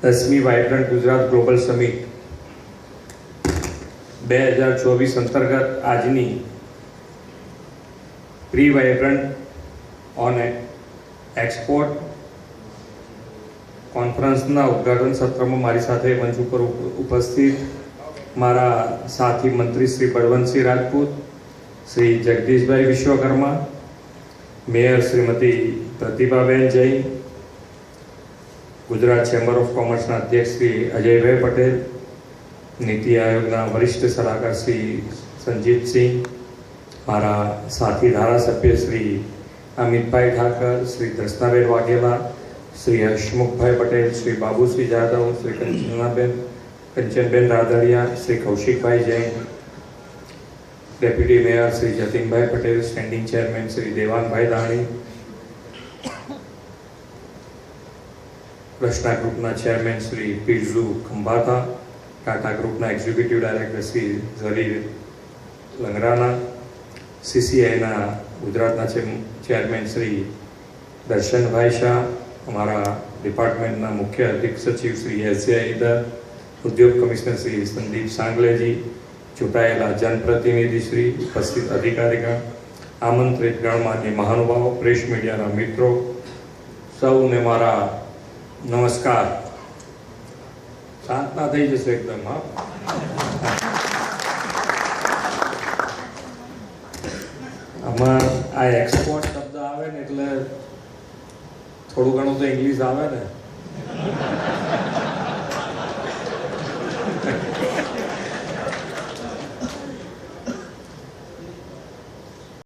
10મી vibrant Gujarat global summit 2024 અંતર્ગત આજની pre vibrant on export કોન્ફરન્સના ઉદ્ઘાટન સત્રમાં મારી સાથે મંચ ઉપર ઉપસ્થિત મારા સાથી મંત્રી Shri Balwantsinh Rajput, Shri Jagdishbhai Vishwakarma, mayor Shrimati Pratibhaben Jain, Gujarat chamber of કોમર્સના અધ્યક્ષ શ્રી અજયભાઈ પટેલ, નીતિ આયોગના વરિષ્ઠ સલાહકાર શ્રી સંજીતસિંહ, મારા સાથી ધારાસભ્ય શ્રી અમિતભાઈ ઠાકર, શ્રી દર્શનાબેન વાઘેલા, શ્રી હર્ષમુખભાઈ પટેલ, શ્રી બાબુસિંહ જાદવ, શ્રી કંચનબેન રાદડિયા, શ્રી કૌશિકભાઈ જૈન, ડેપ્યુટી મેયર શ્રી જતીનભાઈ પટેલ, સ્ટેન્ડિંગ ચેરમેન શ્રી દેવાનભાઈ દાણી, રચના ગ્રુપના ચેરમેન શ્રી પીરઝુ ખંભાતા, ટાટા ગ્રુપના એક્ઝિક્યુટિવ ડાયરેક્ટર શ્રી ઝરીર લંગરાના, CCIના ગુજરાતના ચેરમેન શ્રી દર્શનભાઈ શાહ, અમારા ડિપાર્ટમેન્ટના મુખ્ય અધિક સચિવ શ્રી SCI ઈદર, ઉદ્યોગ કમિશનર શ્રી સંદીપ સાંગલેજી, ચૂંટાયેલા જનપ્રતિનિધિ શ્રી, ઉપસ્થિત અધિકારીગણ, આમંત્રિત ગણમાન્ય મહાનુભાવો, પ્રેસ મીડિયાના મિત્રો, સૌને મારા નમસ્કાર. શાંત ના થઈ જશે એકદમ. હા, આમાં આ એક્સપોર્ટ શબ્દ આવે ને એટલે થોડું ઘણું તો ઇંગ્લિશ આવે ને.